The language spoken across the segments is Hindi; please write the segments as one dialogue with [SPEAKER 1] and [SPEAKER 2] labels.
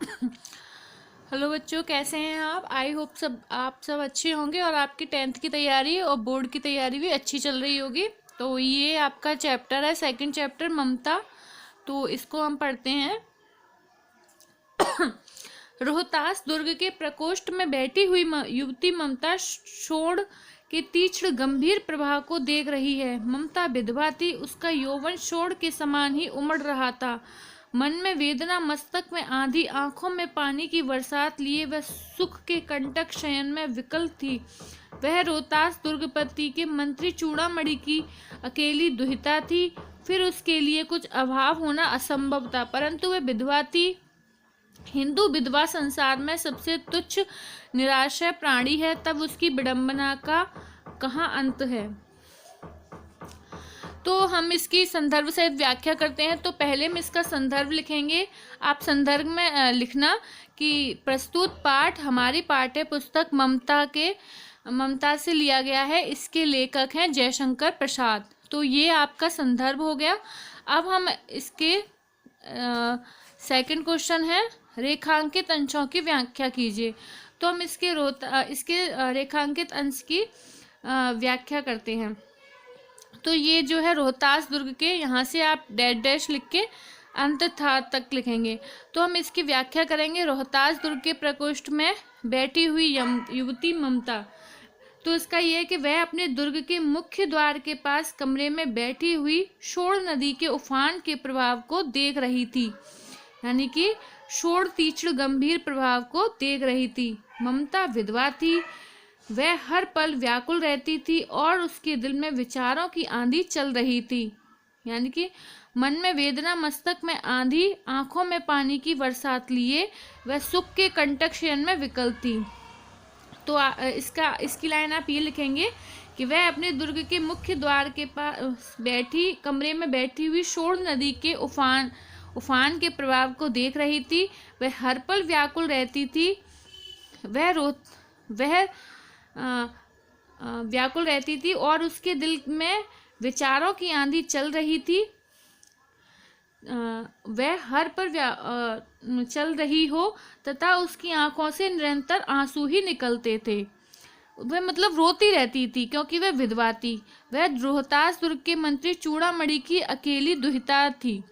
[SPEAKER 1] हेलो बच्चों, कैसे हैं आप? आई होप आप सब अच्छे होंगे और आपकी टेंथ की तैयारी और बोर्ड की तैयारी भी अच्छी चल रही होगी। तो ये आपका चैप्टर है, सेकंड चैप्टर ममता। तो इसको हम पढ़ते हैं। रोहतास दुर्ग के प्रकोष्ठ में बैठी हुई युवती ममता शोण के तीक्ष्ण गंभीर प्रभाव को देख रही है। ममता विधवा थी, उसका यौवन शोण के समान ही उमड़ रहा था। मन में वेदना, मस्तक में आंधी, आंखों में पानी की बरसात लिए वह सुख के कंटक शयन में विकल थी। वह रोहतास दुर्गपति के मंत्री चूड़ामणि की अकेली दुहिता थी। फिर उसके लिए कुछ अभाव होना असंभव था, परंतु वह विधवा थी। हिंदू विधवा संसार में सबसे तुच्छ निराशय प्राणी है, तब उसकी विडंबना का कहाँ अंत है। तो हम इसकी संदर्भ सहित व्याख्या करते हैं। तो पहले हम इसका संदर्भ लिखेंगे। आप संदर्भ में लिखना कि प्रस्तुत पाठ हमारी पाठ्य पुस्तक ममता से लिया गया है। इसके लेखक हैं जयशंकर प्रसाद। तो ये आपका संदर्भ हो गया। अब हम इसके सेकंड क्वेश्चन है, रेखांकित अंशों की व्याख्या कीजिए। तो हम इसके रेखांकित अंश की व्याख्या करते हैं। तो ये जो है रोहतास दुर्ग के, यहाँ से आप डैश डैश लिख के अंत था तक लिखेंगे। तो हम इसकी व्याख्या करेंगे। रोहतास दुर्ग के प्रकोष्ठ में बैठी हुई युवती ममता। तो इसका यह है कि वह अपने दुर्ग के मुख्य द्वार के पास कमरे में बैठी हुई शोण नदी के उफान के प्रभाव को देख रही थी, यानी कि शोण तीक्ष्ण गंभीर प्रभाव को देख रही थी। ममता विधवा थी, वह हर पल व्याकुल रहती थी और उसके दिल में विचारों की आंधी चल रही थी, यानी कि मन में वेदना, मस्तक में आंधी, आंखों में पानी की बरसात लिए वह सुख के कंटक शयन में विकल थी। तो इसकी लाइन आप ये लिखेंगे कि वह अपने दुर्ग के मुख्य द्वार के पास कमरे में बैठी हुई शोण नदी के उफान के प्रभाव को देख रही थी। वह हर पल व्याकुल रहती थी। वह व्याकुल रहती थी और उसके दिल में विचारों की आंधी चल रही थी। वह हर पर चल रही हो तथा उसकी आंखों से निरंतर आंसू ही निकलते थे। वह मतलब रोती रहती थी क्योंकि वह विधवा थी। वह रोहतास दुर्ग के मंत्री चूड़ामणि की अकेली दुहिता थी।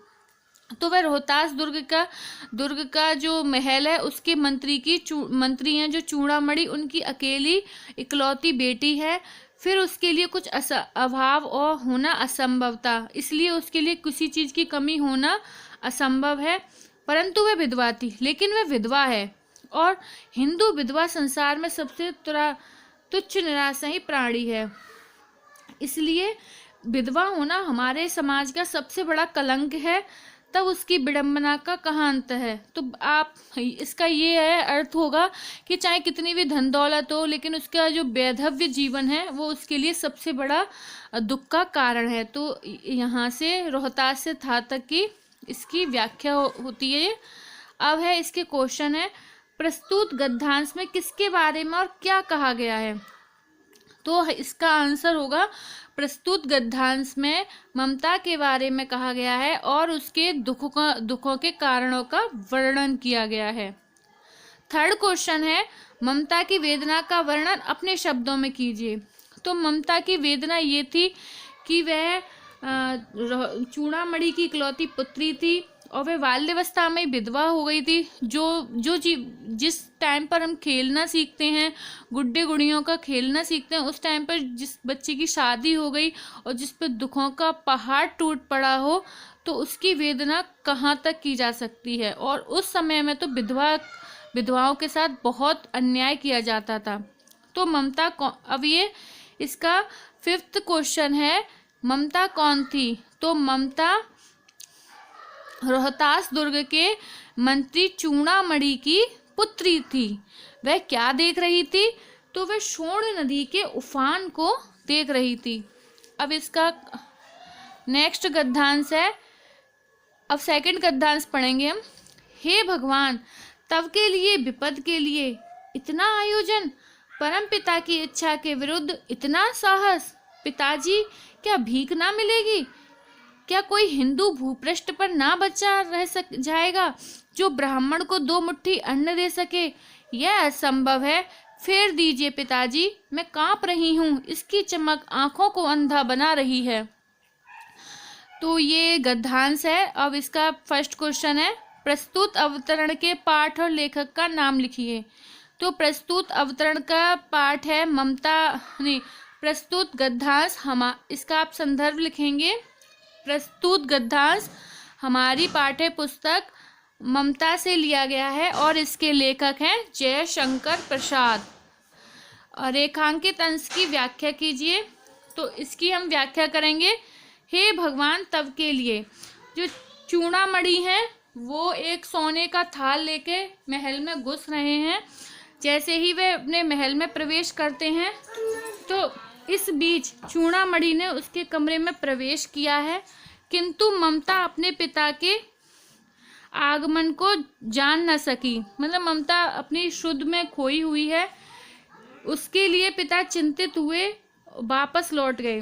[SPEAKER 1] तो वह रोहतास दुर्ग का जो महल है उसके मंत्री हैं जो चूड़ामणि, उनकी अकेली इकलौती बेटी है। फिर उसके लिए कुछ अभाव और होना असंभव था, इसलिए उसके लिए किसी चीज की कमी होना असंभव है, परंतु वह विधवा थी। लेकिन वह विधवा है और हिंदू विधवा संसार में सबसे तुच्छ निराशा ही प्राणी है, इसलिए विधवा होना हमारे समाज का सबसे बड़ा कलंक है। तब उसकी विडंबना का कहाँ अंत है। तो आप इसका ये है अर्थ होगा कि चाहे कितनी भी धन दौलत हो, लेकिन उसका जो वैधव्य जीवन है वो उसके लिए सबसे बड़ा दुख का कारण है। तो यहाँ से रोहतास से था तक की इसकी व्याख्या होती है। अब है इसके क्वेश्चन है, प्रस्तुत गद्यांश में किसके बारे में और क्या कहा गया है। तो इसका आंसर होगा, प्रस्तुत गद्यांश में ममता के बारे में कहा गया है और उसके दुखों के कारणों का वर्णन किया गया है। थर्ड क्वेश्चन है, ममता की वेदना का वर्णन अपने शब्दों में कीजिए। तो ममता की वेदना ये थी कि वह चूड़ामणि की इकलौती पुत्री थी और वह बाल्यावस्था में विधवा हो गई थी। जिस टाइम पर हम खेलना सीखते हैं, गुड्डे गुड़ियों का खेलना सीखते हैं, उस टाइम पर जिस बच्चे की शादी हो गई और जिस पर दुखों का पहाड़ टूट पड़ा हो, तो उसकी वेदना कहाँ तक की जा सकती है। और उस समय में तो विधवाओं के साथ बहुत अन्याय किया जाता था। तो ममता अब ये इसका फिफ्थ क्वेश्चन है, ममता कौन थी। तो ममता रोहतास दुर्ग के मंत्री चूड़ामणि की पुत्री थी। वह क्या देख रही थी। तो वह शोण नदी के उफान को देख रही थी। अब इसका नेक्स्ट गद्यांश है, अब सेकंड गद्यांश पढ़ेंगे हम। हे भगवान, तब के लिए विपद के लिए इतना आयोजन, परम पिता की इच्छा के विरुद्ध इतना साहस। पिताजी, क्या भीख ना मिलेगी। क्या कोई हिंदू भूपृष्ठ पर ना बचा रह जाएगा। जो ब्राह्मण को 2 मुट्ठी अन्न दे सके, यह असंभव है। फेर दीजिए पिताजी, मैं कांप रही हूँ, इसकी चमक आंखों को अंधा बना रही है। तो ये गद्यांश है। अब इसका फर्स्ट क्वेश्चन है, प्रस्तुत अवतरण के पाठ और लेखक का नाम लिखिए। तो प्रस्तुत अवतरण का पाठ है ममता, नहीं, प्रस्तुत गद्यांश इसका आप संदर्भ लिखेंगे। प्रस्तुत गद्यांश हमारी पाठ्य पुस्तक ममता से लिया गया है और इसके लेखक हैं जयशंकर प्रसाद। रेखांकित अंश की व्याख्या कीजिए। तो इसकी हम व्याख्या करेंगे। हे भगवान, तब के लिए जो चूड़ामणि है वो एक सोने का थाल लेके महल में घुस रहे हैं। जैसे ही वे अपने महल में प्रवेश करते हैं तो इस बीच चूड़ामणि ने उसके कमरे में प्रवेश किया है, किंतु ममता अपने पिता के आगमन को जान न सकी। मतलब ममता अपनी शुद्ध में खोई हुई है। उसके लिए पिता चिंतित हुए, वापस लौट गए।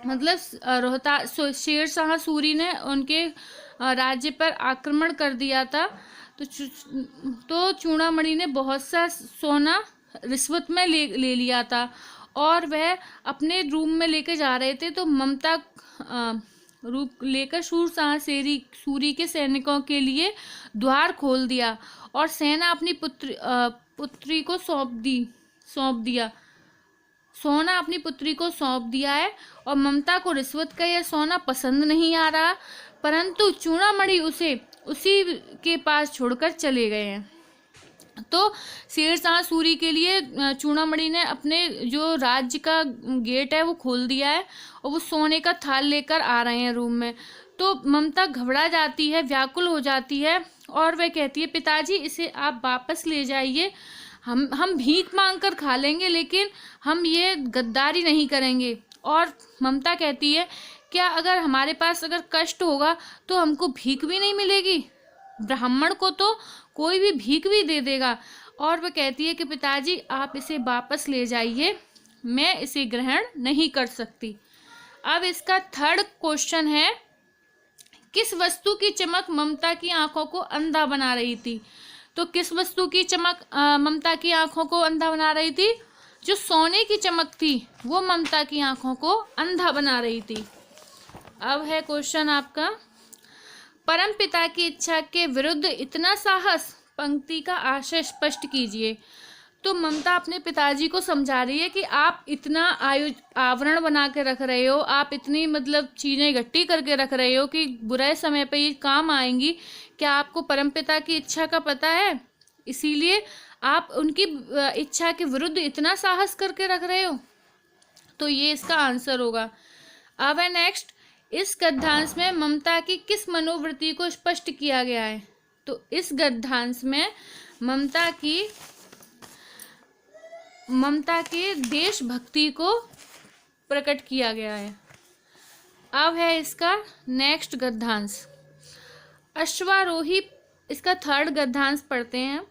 [SPEAKER 1] मतलब शेरशाह सूरी ने उनके राज्य पर आक्रमण कर दिया था। तो चूड़ामणि ने बहुत सा सोना रिश्वत में ले लिया था और वह अपने रूम में लेके जा रहे थे। तो ममता रूप लेकर शेरशाह सूरी के सैनिकों के लिए द्वार खोल दिया और सेना अपनी पुत्री को सौंप दिया। सोना अपनी पुत्री को सौंप दिया है और ममता को रिश्वत का यह सोना पसंद नहीं आ रहा, परंतु चूड़ामणि उसे उसी के पास छोड़कर चले गए हैं। तो शेरशाह सूरी के लिए चूड़ामणि ने अपने जो राज्य का गेट है वो खोल दिया है और वो सोने का थाल लेकर आ रहे हैं रूम में। तो ममता घबरा जाती है, व्याकुल हो जाती है और वह कहती है, पिताजी इसे आप वापस ले जाइए, हम भीख मांग कर खा लेंगे, लेकिन हम ये गद्दारी नहीं करेंगे। और ममता कहती है, क्या अगर हमारे पास अगर कष्ट होगा तो हमको भीख भी नहीं मिलेगी? ब्राह्मण को तो कोई भी भीख भी दे देगा। और वह कहती है कि पिताजी आप इसे वापस ले जाइए, मैं इसे ग्रहण नहीं कर सकती। अब इसका थर्ड क्वेश्चन है, किस वस्तु की चमक ममता की आंखों को अंधा बना रही थी? तो किस वस्तु की चमक ममता की आंखों को अंधा बना रही थी? जो सोने की चमक थी वो ममता की आंखों को अंधा बना रही थी। अब है क्वेश्चन आपका, परम पिता की इच्छा के विरुद्ध इतना साहस, पंक्ति का आशय स्पष्ट कीजिए। तो ममता अपने पिताजी को समझा रही है कि आप इतना आवरण बना के रख रहे हो, आप इतनी मतलब चीज़ें इकट्ठी करके रख रहे हो कि बुरे समय पे ये काम आएंगी। क्या आपको परमपिता की इच्छा का पता है? इसीलिए आप उनकी इच्छा के विरुद्ध इतना साहस करके रख रहे हो। तो ये इसका आंसर होगा। अब है नेक्स्ट, इस गद्यांश में ममता की किस मनोवृत्ति को स्पष्ट किया गया है? तो इस गद्यांश में ममता के देशभक्ति को प्रकट किया गया है। अब है इसका नेक्स्ट गद्यांश, अश्वारोही। इसका थर्ड गद्यांश पढ़ते हैं।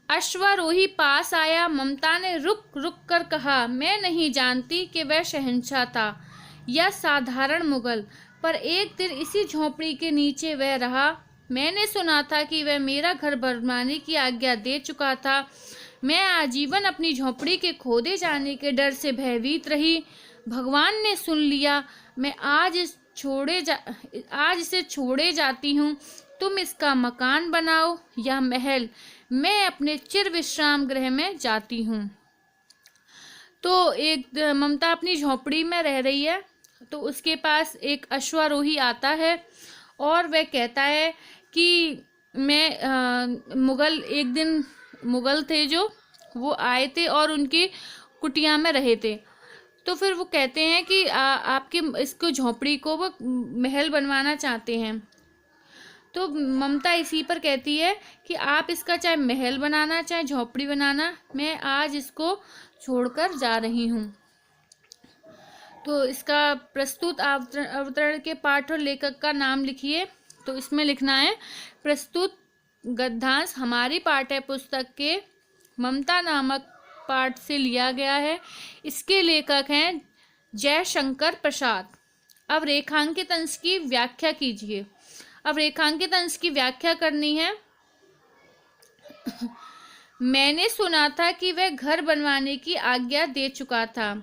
[SPEAKER 1] अश्वारोही पास आया, ममता ने रुक रुक कर कहा, मैं नहीं जानती कि वह शहंशाह था या साधारण मुगल, पर एक दिन इसी झोपड़ी के नीचे वह रहा। मैंने सुना था कि वह मेरा घर बनवाने की आज्ञा दे चुका था। मैं आजीवन अपनी झोपड़ी के खोदे जाने के डर से भयभीत रही। भगवान ने सुन लिया। मैं आज इसे छोड़े जाती हूँ। तुम इसका मकान बनाओ या महल, मैं अपने चिर विश्राम गृह में जाती हूँ। तो एक ममता अपनी झोपड़ी में रह रही है, तो उसके पास एक अश्वारोही आता है और वह कहता है कि मैं एक दिन मुगल थे जो वो आए थे और उनकी कुटिया में रहे थे। तो फिर वो कहते हैं कि आपके इसको झोपड़ी को वो महल बनवाना चाहते हैं। तो ममता इसी पर कहती है कि आप इसका चाहे महल बनाना चाहे झोपड़ी बनाना, मैं आज इसको छोड़कर जा रही हूँ। तो इसका प्रस्तुत अवतरण के पाठ और लेखक का नाम लिखिए। तो इसमें लिखना है, प्रस्तुत गद्यांश हमारी पाठ्य पुस्तक के ममता नामक पाठ से लिया गया है। इसके लेखक हैं जयशंकर प्रसाद। अब रेखांकित अंश की व्याख्या कीजिए। अब रेखांकित अंश की व्याख्या करनी है। मैंने सुना था कि वह घर बनवाने की आज्ञा दे चुका था।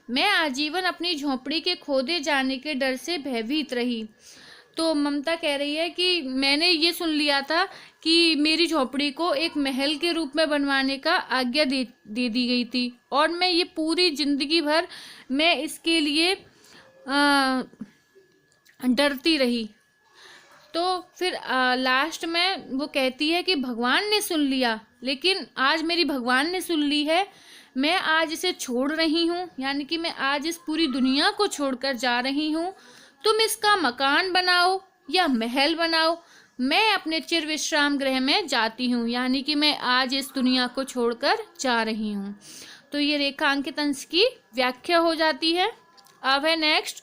[SPEAKER 1] मैं आजीवन अपनी झोपड़ी के खोदे जाने के डर से भयभीत रही। तो ममता कह रही है कि मैंने ये सुन लिया था कि मेरी झोपड़ी को एक महल के रूप में बनवाने का आज्ञा दे दी गई थी, और मैं ये पूरी जिंदगी भर मैं इसके लिए डरती रही। तो फिर लास्ट में वो कहती है कि भगवान ने सुन लिया, लेकिन आज मेरी भगवान ने सुन ली है। मैं आज इसे छोड़ रही हूँ, यानी कि मैं आज इस पूरी दुनिया को छोड़कर जा रही हूँ। तुम इसका मकान बनाओ या महल बनाओ, मैं अपने चिर विश्राम गृह में जाती हूँ, यानी कि मैं आज इस दुनिया को छोड़कर जा रही हूँ। तो ये रेखांकित अंश की व्याख्या हो जाती है। अब है नेक्स्ट,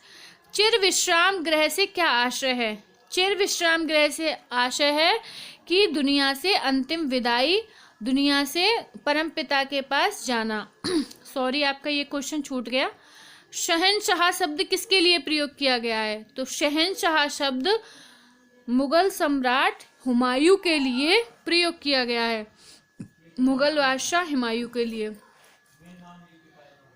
[SPEAKER 1] चिर विश्राम गृह से क्या आशय है। चिर विश्राम गृह से आशय है कि दुनिया से अंतिम विदाई, दुनिया से परमपिता के पास जाना। सॉरी, आपका ये क्वेश्चन छूट गया। शहंशाह शब्द किसके लिए प्रयोग किया गया है। तो शहंशाह शब्द मुगल सम्राट हुमायूं के लिए प्रयोग किया गया है, मुगल बादशाह हुमायूं के लिए।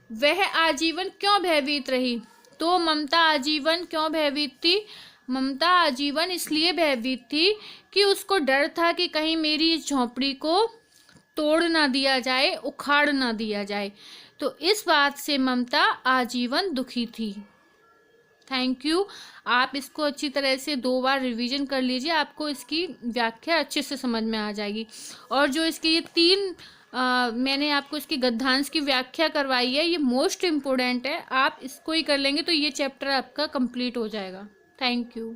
[SPEAKER 1] वह आजीवन क्यों भयभीत रही। तो ममता आजीवन क्यों भयभीत थी। ममता आजीवन इसलिए भयभीत थी कि उसको डर था कि कहीं मेरी इस झोपड़ी को तोड़ ना दिया जाए, उखाड़ ना दिया जाए। तो इस बात से ममता आजीवन दुखी थी। Thank you. आप इसको अच्छी तरह से 2 बार रिवीजन कर लीजिए, आपको इसकी व्याख्या अच्छे से समझ में आ जाएगी। और जो इसके ये 3 मैंने आपको इसकी गद्यांश की व्याख्या करवाई है, ये मोस्ट इम्पोर्टेंट है। आप इसको ही कर लेंगे तो ये चैप्टर आपका कंप्लीट हो जाएगा। Thank you.